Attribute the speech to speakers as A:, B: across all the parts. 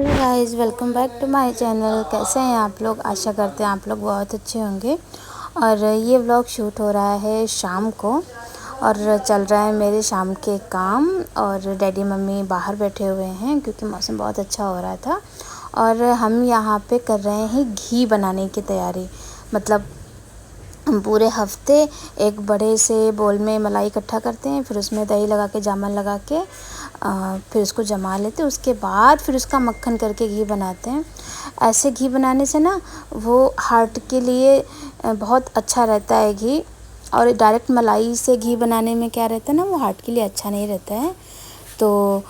A: Hello guys, welcome back to my channel. कैसे हैं आप लोग? आशा करते हैं आप लोग बहुत अच्छे होंगे। और ये व्लॉग शूट हो रहा है शाम को और चल रहा है मेरे शाम के काम। और डैडी मम्मी बाहर बैठे हुए हैं क्योंकि मौसम बहुत अच्छा हो रहा था। और हम यहाँ पे कर रहे हैं घी बनाने की तैयारी। मतलब हम पूरे हफ्ते एक बड़े से बोल में मलाई इकट्ठा करते हैं, फिर उसमें दही लगा के, जामन लगा के फिर उसको जमा लेते हैं। उसके बाद फिर उसका मक्खन करके घी बनाते हैं। ऐसे घी बनाने से ना वो हार्ट के लिए बहुत अच्छा रहता है घी। और डायरेक्ट मलाई से घी बनाने में क्या रहता है ना, वो हार्ट के लिए अच्छा नहीं रहता है। तो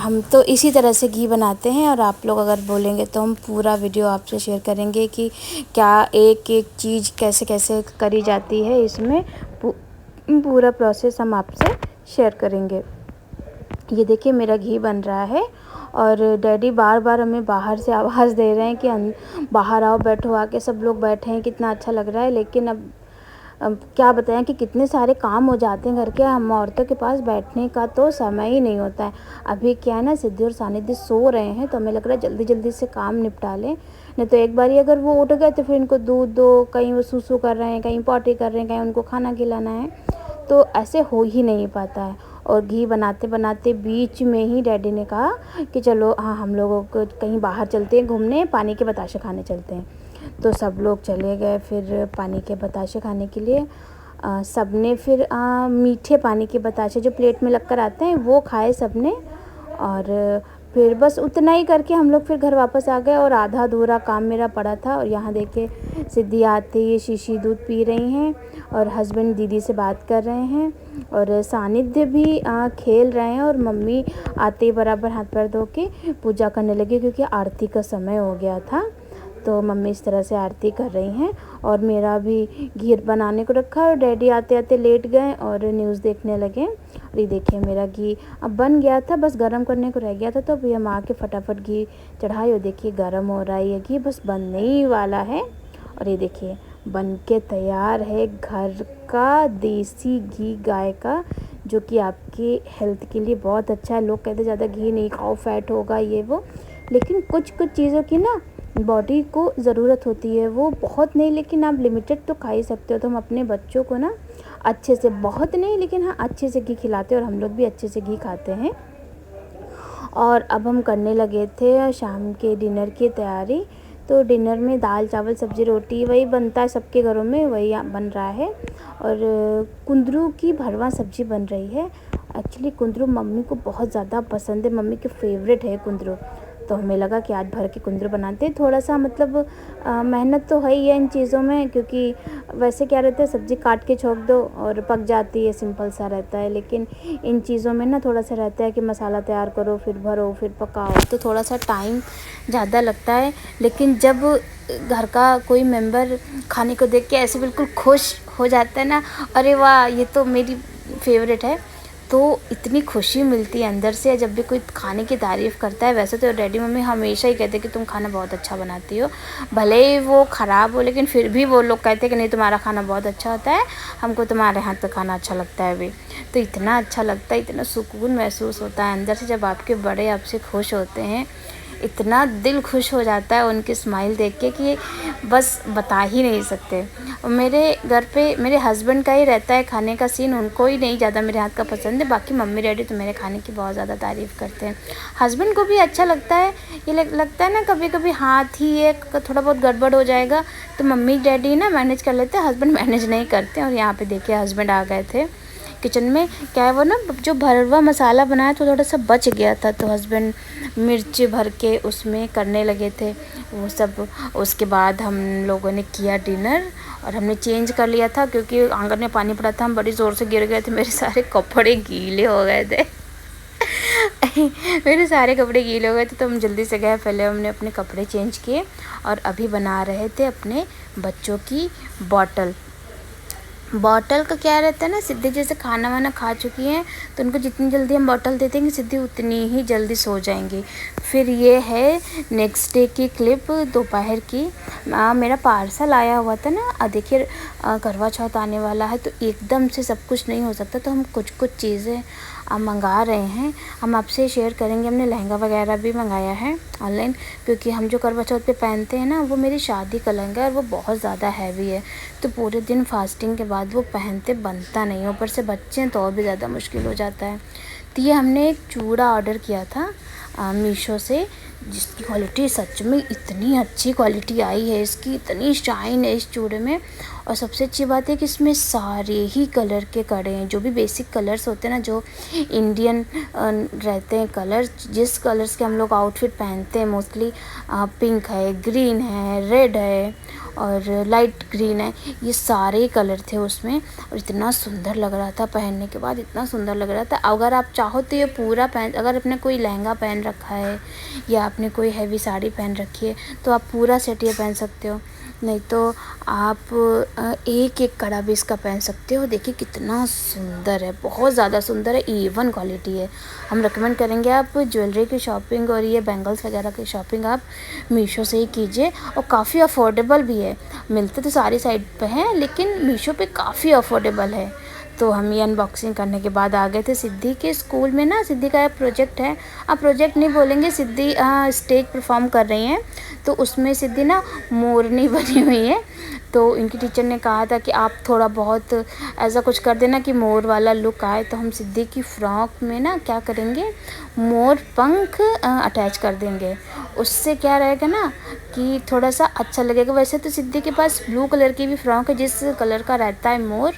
A: हम तो इसी तरह से घी बनाते हैं। और आप लोग अगर बोलेंगे तो हम पूरा वीडियो आपसे शेयर करेंगे कि क्या एक एक चीज़ कैसे कैसे करी जाती है। इसमें पूरा प्रोसेस हम आपसे शेयर करेंगे। ये देखिए मेरा घी बन रहा है और डैडी बार बार हमें बाहर से आवाज़ दे रहे हैं कि बाहर आओ, बैठो। आके सब लोग बैठे हैं, कितना अच्छा लग रहा है। लेकिन अब क्या बताएं कि कितने सारे काम हो जाते हैं घर के। हम औरतों के पास बैठने का तो समय ही नहीं होता है। अभी क्या है ना, सिद्धि और सानिध्य सो रहे हैं तो हमें लग रहा है जल्दी जल्दी से काम निपटा लें। नहीं तो एक बार अगर वो उठ गए तो फिर इनको दूध दो, कहीं वो सूसू कर रहे हैं, कहीं पॉटी कर रहे हैं, कहीं उनको खाना खिलाना है, तो ऐसे हो ही नहीं पाता है। और घी बनाते बनाते बीच में ही डैडी ने कहा कि चलो हाँ, हम लोगों को कहीं बाहर चलते हैं घूमने, पानी के बताशे खाने चलते हैं। तो सब लोग चले गए फिर पानी के बताशे खाने के लिए। सब ने फिर मीठे पानी के बताशे जो प्लेट में लगकर आते हैं वो खाए सब ने। और फिर बस उतना ही करके हम लोग फिर घर वापस आ गए। और आधा अधूरा काम मेरा पड़ा था। और यहाँ देखिए सिद्धि आते ही शीशी दूध पी रही हैं और हस्बैंड दीदी से बात कर रहे हैं और सानिध्य भी खेल रहे हैं। और मम्मी आते ही बराबर हाथ पैर धो के पूजा करने लगी क्योंकि आरती का समय हो गया था। तो मम्मी इस तरह से आरती कर रही हैं। और मेरा भी घी बनाने को रखा और डैडी आते आते लेट गए और न्यूज़ देखने लगे। और ये देखिए मेरा घी अब बन गया था, बस गरम करने को रह गया था। तो अभी हम आके फटाफट घी चढ़ाए और देखिए गरम हो रहा है ये घी, बस बनने ही वाला है। और ये देखिए बन के तैयार है घर का देसी घी गाय का, जो कि आपकी हेल्थ के लिए बहुत अच्छा है। लोग कहते ज़्यादा घी नहीं खाओ, फैट होगा ये वो, लेकिन कुछ कुछ चीज़ों की ना बॉडी को ज़रूरत होती है। वो बहुत नहीं, लेकिन आप लिमिटेड तो खा ही सकते हो। तो हम अपने बच्चों को ना अच्छे से, बहुत नहीं लेकिन हाँ अच्छे से घी खिलाते हैं और हम लोग भी अच्छे से घी खाते हैं। और अब हम करने लगे थे शाम के डिनर की तैयारी। तो डिनर में दाल चावल सब्ज़ी रोटी वही बनता है सबके घरों में, वही बन रहा है। और कुंदरू की भरवा सब्ज़ी बन रही है। एक्चुअली कुंदरू मम्मी को बहुत ज़्यादा पसंद है, मम्मी की फेवरेट है कुंदरू। तो हमें लगा कि आज भर के कुंदरू बनाते हैं। थोड़ा सा मतलब मेहनत तो है ही है इन चीज़ों में, क्योंकि वैसे क्या रहता है सब्ज़ी काट के छोंक दो और पक जाती है, सिंपल सा रहता है। लेकिन इन चीज़ों में ना थोड़ा सा रहता है कि मसाला तैयार करो, फिर भरो, फिर पकाओ, तो थोड़ा सा टाइम ज़्यादा लगता है। लेकिन जब घर का कोई मेंबर खाने को देख के ऐसे बिल्कुल खुश हो जाता है ना, अरे वाह ये तो मेरी फेवरेट है, तो इतनी खुशी मिलती है अंदर से जब भी कोई खाने की तारीफ़ करता है। वैसे तो डैडी मम्मी हमेशा ही कहते हैं कि तुम खाना बहुत अच्छा बनाती हो, भले ही वो ख़राब हो, लेकिन फिर भी वो लोग कहते हैं कि नहीं तुम्हारा खाना बहुत अच्छा होता है, हमको तुम्हारे हाथ का खाना अच्छा लगता है भी। तो इतना अच्छा लगता है, इतना सुकून महसूस होता है अंदर से जब आपके बड़े आपसे खुश होते हैं। इतना दिल खुश हो जाता है उनकी स्माइल देख के कि बस बता ही नहीं सकते। मेरे घर पे मेरे हस्बैंड का ही रहता है खाने का सीन, उनको ही नहीं ज़्यादा मेरे हाथ का पसंद है। बाकी मम्मी डैडी तो मेरे खाने की बहुत ज़्यादा तारीफ़ करते हैं। हस्बैंड को भी अच्छा लगता है। ये लगता है ना कभी कभी हाथ ही एक थोड़ा बहुत गड़बड़ हो जाएगा तो मम्मी डैडी ना मैनेज कर लेते हैं, हस्बैंड मैनेज नहीं करते। और यहाँ पे देखिए हस्बैंड आ गए थे किचन में। क्या है वो ना जो भरवा मसाला बनाया तो थोड़ा सा बच गया था, तो हस्बैंड मिर्च भर के उसमें करने लगे थे वो सब। उसके बाद हम लोगों ने किया डिनर और हमने चेंज कर लिया था क्योंकि आंगन में पानी पड़ा था, हम बड़ी ज़ोर से गिर गए थे, मेरे सारे कपड़े गीले हो गए थे मेरे सारे कपड़े गीले हो गए थे। तो हम जल्दी से गए, पहले हमने अपने कपड़े चेंज किए और अभी बना रहे थे अपने बच्चों की बॉटल का क्या रहता है ना, सिद्धि जैसे खाना वाना खा चुकी हैं तो उनको जितनी जल्दी हम बॉटल दे देंगे सिद्धि उतनी ही जल्दी सो जाएंगी। फिर ये है नेक्स्ट डे की क्लिप दोपहर की। मेरा पार्सल आया हुआ था ना, देखिए करवा चौथ आने वाला है तो एकदम से सब कुछ नहीं हो सकता, तो हम कुछ कुछ चीज़ें मंगा रहे हैं। हम आपसे शेयर करेंगे। हमने लहंगा वगैरह भी मंगाया है ऑनलाइन, क्योंकि हम जो करवा चौथ पे पहनते हैं ना, वो मेरी शादी का लहंगा है और वो बहुत ज़्यादा हैवी है, तो पूरे दिन फास्टिंग के बाद वो पहनते बनता नहीं है। ऊपर से बच्चे हैं तो और भी ज़्यादा मुश्किल हो जाता है। तो ये हमने एक चूड़ा ऑर्डर किया था मीशो से, जिसकी क्वालिटी सच में इतनी अच्छी क्वालिटी आई है, इसकी इतनी शाइन है इस चूड़े में। और सबसे अच्छी बात है कि इसमें सारे ही कलर के कड़े हैं, जो भी बेसिक कलर्स होते हैं ना, जो इंडियन रहते हैं कलर्स, जिस कलर्स के हम लोग आउटफिट पहनते हैं मोस्टली, पिंक है, ग्रीन है, रेड है और लाइट ग्रीन है, ये सारे कलर थे उसमें। और इतना सुंदर लग रहा था पहनने के बाद, इतना सुंदर लग रहा था। अगर आप चाहो तो ये पूरा पहन, अगर आपने कोई लहंगा पहन रखा है या आपने कोई हैवी साड़ी पहन रखी है तो आप पूरा सेट ये पहन सकते हो, नहीं तो आप एक एक कड़ा भी इसका पहन सकते हो। देखिए कितना सुंदर है, बहुत ज़्यादा सुंदर है, A1 क्वालिटी है। हम रेकमेंड करेंगे आप ज्वेलरी की शॉपिंग और ये बैंगल्स वगैरह की शॉपिंग आप मीशो से ही कीजिए, और काफ़ी अफोर्डेबल भी है। मिलते तो सारी साइट पे हैं, लेकिन मीशो पे काफ़ी अफोर्डेबल है। तो हम ये अनबॉक्सिंग करने के बाद आ गए थे सिद्धि के स्कूल में ना। सिद्धि का एक प्रोजेक्ट है, आप प्रोजेक्ट नहीं बोलेंगे, सिद्धि स्टेज परफॉर्म कर रही हैं, तो उसमें सिद्धि ना मोरनी बनी हुई है। तो इनकी टीचर ने कहा था कि आप थोड़ा बहुत ऐसा कुछ कर देना कि मोर वाला लुक आए। तो हम सिद्धि की फ्रॉक में ना क्या करेंगे, मोर पंख अटैच कर देंगे। उससे क्या रहेगा ना कि थोड़ा सा अच्छा लगेगा। वैसे तो सिद्धि के पास ब्लू कलर की भी फ्रॉक है जिस कलर का रहता है मोर,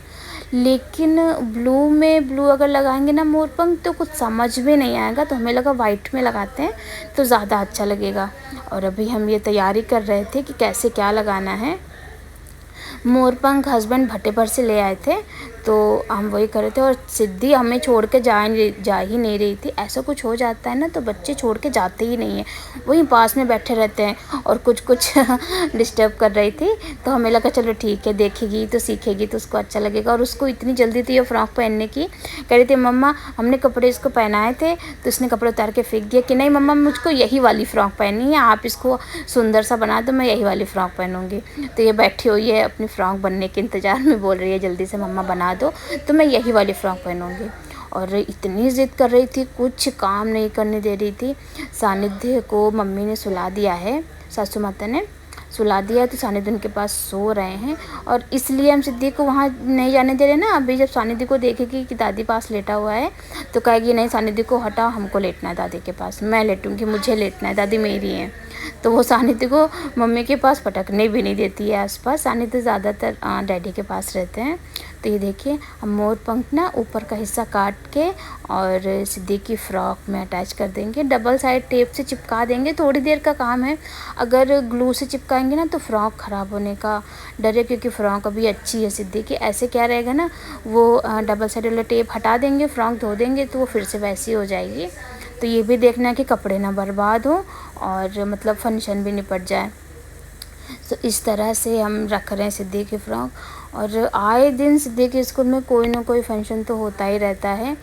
A: लेकिन ब्लू में ब्लू अगर लगाएंगे ना मोर पंख तो कुछ समझ में नहीं आएगा, तो हमें लगा वाइट में लगाते हैं तो ज़्यादा अच्छा लगेगा। और अभी हम ये तैयारी कर रहे थे कि कैसे क्या लगाना है। मोरपंख हस्बैंड भट्टे पर से ले आए थे, तो हम वही कर रहे थे। और सिद्धि हमें छोड़ के जा ही नहीं रही थी। ऐसा कुछ हो जाता है ना तो बच्चे छोड़ के जाते ही नहीं हैं, वहीं पास में बैठे रहते हैं और कुछ कुछ डिस्टर्ब कर रही थी। तो हमें लगा चलो ठीक है, देखेगी तो सीखेगी तो उसको अच्छा लगेगा। और उसको इतनी जल्दी थी ये फ्रॉक पहनने की, कह रही थी मम्मा हमने कपड़े इसको पहनाए थे तो इसने कपड़े उतार के फेंक दिया कि नहीं मम्मा मुझको यही वाली फ़्रॉक पहननी है, आप इसको सुंदर सा बना दो, मैं यही वाली फ़्रॉक पहनूंगी। तो ये बैठी हुई है अपनी फ़्रॉक बनने के इंतज़ार में, बोल रही है जल्दी से मम्मा बना दो तो मैं यही वाली फ़्रॉक पहनूंगी। और इतनी ज़िद कर रही थी, कुछ काम नहीं करने दे रही थी। सानिध्य को मम्मी ने सुला दिया है, सासू माता ने सुला दिया है, तो सानिध्य उनके पास सो रहे हैं। और इसलिए हम सिद्धि को वहाँ नहीं जाने दे रहे ना। अभी जब सानिध्य को देखेगी कि दादी पास लेटा हुआ है तो कहेगी नहीं सानिध्य को हटाओ, हमको लेटना है दादी के पास, मैं लेटूंगी, मुझे लेटना है, दादी मेरी है। तो वो सानिध्य को मम्मी के पास पटकने भी नहीं देती है आसपास। सानिध्य ज़्यादातर डैडी के पास रहते हैं। तो ये देखिए हम मोर पंख ना ऊपर का हिस्सा काट के और सिद्धि की फ्रॉक में अटैच कर देंगे, डबल साइड टेप से चिपका देंगे। थोड़ी देर का काम है, अगर ग्लू से चिपकाएंगे ना तो फ्रॉक ख़राब होने का डर है, क्योंकि फ्रॉक अभी अच्छी है सिद्धि की। ऐसे क्या रहेगा ना, वो डबल साइड वाला टेप हटा देंगे, फ्रॉक धो देंगे तो वो फिर से वैसी हो जाएगी। तो ये भी देखना है कि कपड़े ना बर्बाद हो और मतलब फंक्शन भी निपट जाए। तो इस तरह से हम रख रहे हैं सिद्धि की फ़्रॉक। और आए दिन सिद्धि के स्कूल में कोई ना कोई फंक्शन तो होता ही रहता है।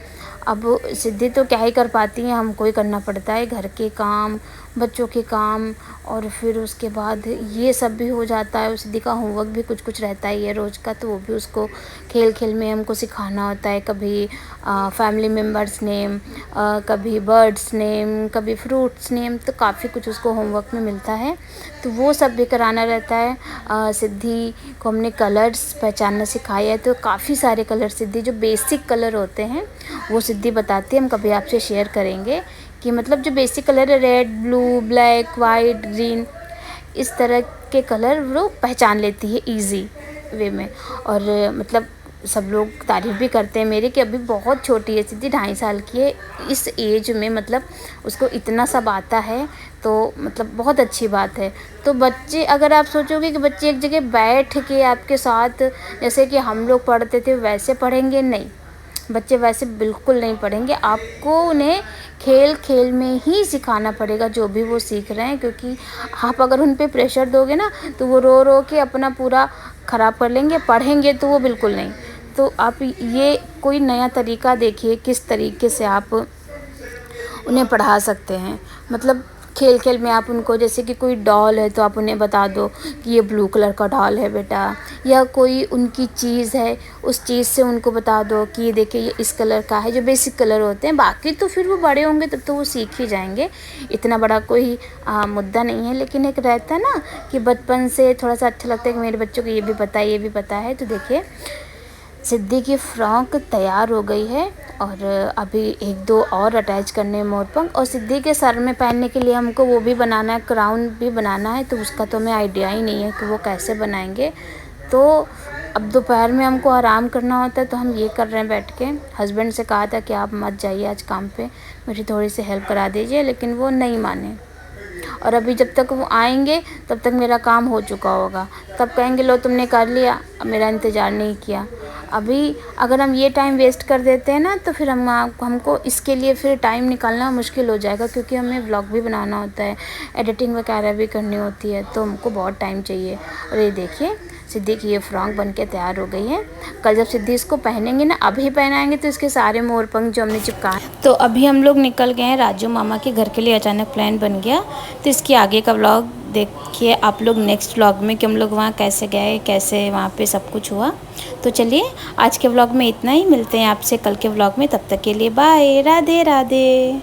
A: अब सिद्धि तो क्या ही कर पाती हैं, हमको ही करना पड़ता है, घर के काम, बच्चों के काम, और फिर उसके बाद ये सब भी हो जाता है। सिद्धि का होमवर्क भी कुछ कुछ रहता ही है रोज़ का, तो वो भी उसको खेल खेल में हमको सिखाना होता है। कभी फैमिली मेम्बर्स नेम, कभी बर्ड्स नेम, कभी फ्रूट्स नेम, तो काफ़ी कुछ उसको होमवर्क में मिलता है, तो वो सब भी कराना रहता है। सिद्धि को हमने कलर्स पहचानना सिखाया है, तो काफ़ी सारे कलर सिद्धि जो बेसिक कलर होते हैं वो सिद्धि बताती है। हम कभी आपसे शेयर करेंगे कि मतलब जो बेसिक कलर है, red, blue, black, white, green, इस तरह के कलर वो पहचान लेती है इजी वे में। और मतलब सब लोग तारीफ़ भी करते हैं मेरे कि अभी बहुत छोटी है सिद्धि, 2.5 साल की है। इस एज में मतलब उसको इतना सब आता है, तो मतलब बहुत अच्छी बात है। तो बच्चे, अगर आप सोचोगे कि बच्चे एक जगह बैठ के आपके साथ जैसे कि हम लोग पढ़ते थे वैसे पढ़ेंगे, नहीं, बच्चे वैसे बिल्कुल नहीं पढ़ेंगे। आपको उन्हें खेल खेल में ही सिखाना पड़ेगा जो भी वो सीख रहे हैं, क्योंकि आप अगर उन पे प्रेशर दोगे ना तो वो रो रो के अपना पूरा ख़राब कर लेंगे, पढ़ेंगे तो वो बिल्कुल नहीं। तो आप ये कोई नया तरीका देखिए किस तरीके से आप उन्हें पढ़ा सकते हैं। मतलब खेल खेल में आप उनको, जैसे कि कोई डॉल है तो आप उन्हें बता दो कि ये ब्लू कलर का डॉल है बेटा, या कोई उनकी चीज़ है उस चीज़ से उनको बता दो कि ये देखिए ये इस कलर का है, जो बेसिक कलर होते हैं। बाकी तो फिर वो बड़े होंगे तब तो वो सीख ही जाएंगे, इतना बड़ा कोई मुद्दा नहीं है। लेकिन एक रहता है ना कि बचपन से थोड़ा सा अच्छा लगता है कि मेरे बच्चों को ये भी पता है, ये भी पता है। तो देखिए सिद्धि की फ्रॉक तैयार हो गई है और अभी एक दो और अटैच करने हैं मोरपंख। और सिद्धि के सर में पहनने के लिए हमको वो भी बनाना है, क्राउन भी बनाना है, तो उसका तो हमें आइडिया ही नहीं है कि वो कैसे बनाएंगे। तो अब दोपहर में हमको आराम करना होता है तो हम ये कर रहे हैं बैठ के। हस्बैंड से कहा था कि आप मत जाइए आज काम पे, मेरी थोड़ी सी हेल्प करा दीजिए, लेकिन वो नहीं माने। और अभी जब तक वो आएंगे तब तक मेरा काम हो चुका होगा, तब कहेंगे लो तुमने कर लिया, मेरा इंतज़ार नहीं किया। अभी अगर हम ये टाइम वेस्ट कर देते हैं ना तो फिर हमको इसके लिए फिर टाइम निकालना मुश्किल हो जाएगा, क्योंकि हमें व्लॉग भी बनाना होता है, एडिटिंग वगैरह भी करनी होती है, तो हमको बहुत टाइम चाहिए। और ये देखिए सिद्धि की ये फ्रॉक बन के तैयार हो गई है। कल जब सिद्धि इसको पहनेंगे ना, अभी पहनाएंगे तो इसके सारे मोरपंख जो हमने चिपकाए। तो अभी हम लोग निकल गए हैं राजू मामा के घर के लिए, अचानक प्लान बन गया। तो इसके आगे का व्लॉग देखिए आप लोग नेक्स्ट व्लॉग में कि हम लोग वहाँ कैसे गए, कैसे वहाँ पे सब कुछ हुआ। तो चलिए आज के व्लॉग में इतना ही, मिलते हैं आपसे कल के व्लॉग में, तब तक के लिए बाय, राधे राधे।